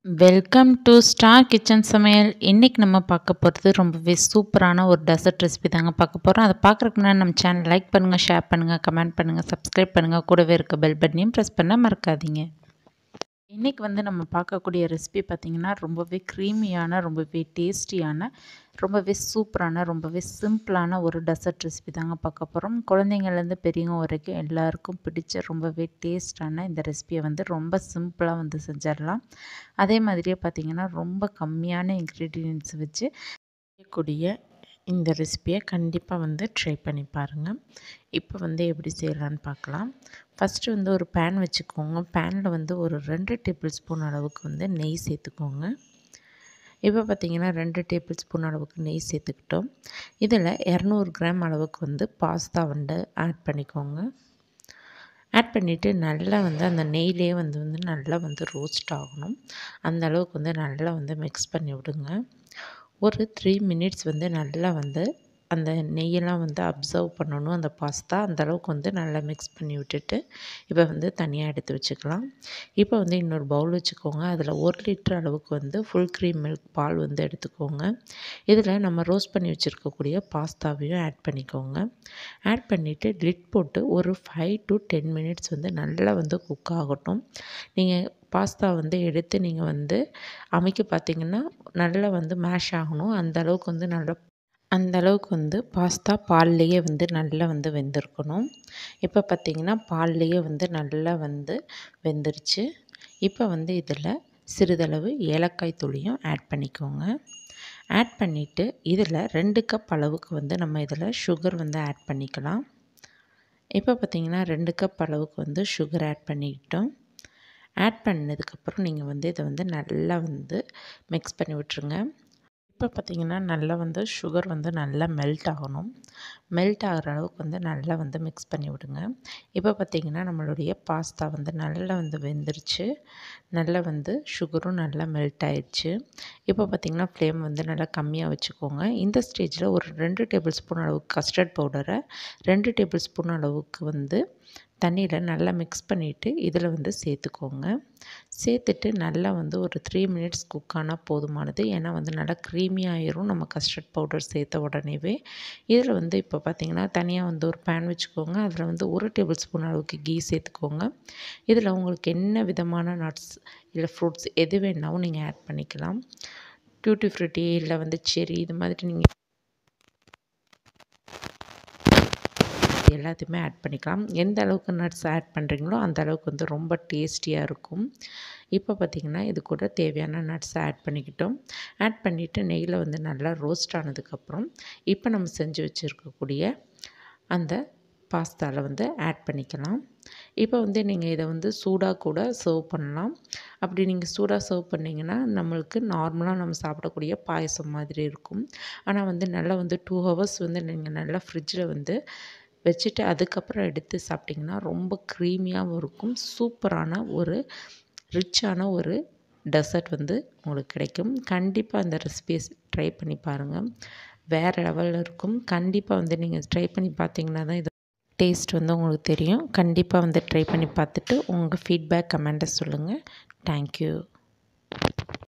Welcome to star kitchen சமையல். இன்றைக்கி நம்ம பார்க்க போகிறது ரொம்பவே சூப்பரான ஒரு டெசர்ட் ரெசிபி தாங்க பார்க்க போகிறோம். அதை பார்க்குறதுக்கு முன்னாடி நம்ம சேனல் லைக் பண்ணுங்கள், ஷேர் பண்ணுங்கள், கமெண்ட் பண்ணுங்கள், சப்ஸ்கிரைப் பண்ணுங்கள். கூடவே இருக்க பெல் பட்டனையும் ப்ரெஸ் பண்ண மறக்காதீங்க. இன்றைக்கி நம்ம பார்க்கக்கூடிய ரெசிபி பார்த்திங்கன்னா ரொம்பவே க்ரீமியான, ரொம்பவே டேஸ்டியான, ரொம்பவே சூப்பரான, ரொம்பவே சிம்பிளான ஒரு டெசர்ட் ரெசிபி தாங்க பார்க்க போகிறோம். குழந்தைங்கள்லேருந்து பெரியவங்க வரைக்கும் எல்லாருக்கும் பிடிச்ச ரொம்பவே டேஸ்டான இந்த ரெசிபியை ரொம்ப சிம்பிளாக செஞ்சிடலாம். அதே மாதிரியே பார்த்திங்கன்னா ரொம்ப கம்மியான இன்க்ரீடியன்ட்ஸ் வச்சு செய்யக்கூடிய இந்த ரெசிபியை கண்டிப்பாக ட்ரை பண்ணி பாருங்கள். இப்போ எப்படி செய்யலான்னு பார்க்கலாம். ஃபஸ்ட்டு ஒரு பேன் வச்சுக்கோங்க. பேனில் ஒரு 2 டேபிள் ஸ்பூன் அளவுக்கு நெய் சேர்த்துக்கோங்க. இப்போ பார்த்திங்கன்னா 2 டேபிள் ஸ்பூன் அளவுக்கு நெய் சேர்த்துக்கிட்டோம். இதில் 200 கிராம் அளவுக்கு பாஸ்தா ஆட் பண்ணிக்கோங்க. ஆட் பண்ணிவிட்டு நல்லா அந்த நெய்லேயே நல்லா ரோஸ்ட் ஆகணும். அந்த அளவுக்கு நல்லா மிக்ஸ் பண்ணி விடுங்க. ஒரு 3 மினிட்ஸ் நல்லா அந்த நெய்யெல்லாம் அப்சர்வ் பண்ணணும் அந்த பாஸ்தா. அந்த அளவுக்கு நல்லா மிக்ஸ் பண்ணி விட்டுட்டு இப்போ தனியாக எடுத்து வச்சுக்கலாம். இப்போ இன்னொரு பவுல் வச்சுக்கோங்க. அதில் 1 லிட்டர் அளவுக்கு ஃபுல் க்ரீம் மில்க் பால் எடுத்துக்கோங்க. இதில் நம்ம ரோஸ்ட் பண்ணி வச்சுருக்கக்கூடிய பாஸ்தாவையும் ஆட் பண்ணிக்கோங்க. ஆட் பண்ணிவிட்டு லிட் போட்டு ஒரு 5 to 10 மினிட்ஸ் நல்லா குக் ஆகட்டும். நீங்கள் பாஸ்தா எடுத்து நீங்கள் அமைக்க பார்த்திங்கன்னா நல்லா மேஷ் ஆகணும். அந்த அளவுக்கு அந்த அளவுக்கு பாஸ்தா பால்லையே நல்லா வெந்திருக்கணும். இப்போ பார்த்திங்கன்னா பால்லையே நல்லா வெந்துருச்சு. இப்போ இதில் சிறிதளவு ஏலக்காய் தூளியும் ஆட் பண்ணிக்கோங்க. ஆட் பண்ணிவிட்டு இதில் 2 கப் அளவுக்கு நம்ம இதில் சுகர் ஆட் பண்ணிக்கலாம். இப்போ பார்த்திங்கன்னா 2 கப் அளவுக்கு சுகர் ஆட் பண்ணிக்கிட்டோம். ஆட் பண்ணதுக்கப்புறம் நீங்கள் இதை நல்லா மிக்ஸ் பண்ணி விட்டுருங்க. இப்போ பார்த்திங்கன்னா நல்லா சுகர் நல்லா மெல்ட் ஆகணும். மெல்ட் ஆகிற அளவுக்கு நல்லா மிக்ஸ் பண்ணி விடுங்க. இப்போ பார்த்திங்கன்னா நம்மளுடைய பாஸ்தா நல்லா வெந்துருச்சு. நல்லா சுகரும் நல்லா மெல்ட் ஆயிடுச்சு. இப்போ பார்த்திங்கன்னா ஃப்ளேம் நல்லா கம்மியாக வச்சுக்கோங்க. இந்த ஸ்டேஜில் ஒரு 2 டேபிள் ஸ்பூன் அளவுக்கு கஸ்டர்ட் பவுடரை 2 டேபிள் ஸ்பூன் அளவுக்கு தண்ணியில் நல்லா மிக்ஸ் பண்ணிவிட்டு இதில் சேர்த்துக்கோங்க. சேர்த்துட்டு நல்லா ஒரு 3 மினிட்ஸ் குக் ஆனால் போதுமானது. ஏன்னா நல்லா க்ரீமியாகிரும் நம்ம கஸ்டர்ட் பவுடர் சேர்த்த உடனேவே. இதில் இப்போ பார்த்திங்கன்னா தனியாக ஒரு பேன் வச்சுக்கோங்க. அதில் 1 டேபிள் ஸ்பூன் அளவுக்கு கீ சேர்த்துக்கோங்க. இதில் உங்களுக்கு என்ன விதமான நட்ஸ் இல்லை ஃப்ரூட்ஸ் எது வேணாலும் நீங்கள் ஆட் பண்ணிக்கலாம். டியூட்டி ஃப்ரூட்டி இல்லை செர்ரி இது மாதிரி நீங்கள் எல்லாத்தையுமே ஆட் பண்ணிக்கலாம். எந்த அளவுக்கு நட்ஸ் ஆட் பண்ணுறீங்களோ அந்த அளவுக்கு ரொம்ப டேஸ்டியாக இருக்கும். இப்போ பார்த்திங்கன்னா இது கூட தேவையான நட்ஸை ஆட் பண்ணிக்கிட்டோம். ஆட் பண்ணிவிட்டு நெய்யில் நல்லா ரோஸ்ட் ஆனதுக்கப்புறம் இப்போ நம்ம செஞ்சு வச்சுருக்கக்கூடிய அந்த பாஸ்தாவில் ஆட் பண்ணிக்கலாம். இப்போ நீங்கள் இதை சூடாக கூட சர்வ் பண்ணலாம். அப்படி நீங்கள் சூடாக சர்வ் பண்ணிங்கன்னா நம்மளுக்கு நார்மலாக நம்ம சாப்பிடக்கூடிய பாயசம் மாதிரி இருக்கும். ஆனால் நல்லா 2 ஹவர்ஸ் நீங்கள் நல்லா ஃப்ரிட்ஜில் வச்சுட்டு அதுக்கப்புறம் எடுத்து சாப்பிட்டிங்கன்னா ரொம்ப க்ரீமியாகவும் இருக்கும். சூப்பரான ஒரு ரிச்சான ஒரு டெசர்ட் உங்களுக்கு கிடைக்கும். கண்டிப்பாக அந்த ரெசிபியை ட்ரை பண்ணி பாருங்கள். வேறு லெவலில் இருக்கும். கண்டிப்பாக நீங்கள் ட்ரை பண்ணி பார்த்தீங்கன்னா தான் இது டேஸ்ட் உங்களுக்கு தெரியும். கண்டிப்பாக ட்ரை பண்ணி பார்த்துட்டு உங்கள் ஃபீட்பேக் கமெண்ட்டை சொல்லுங்கள். தேங்க்யூ.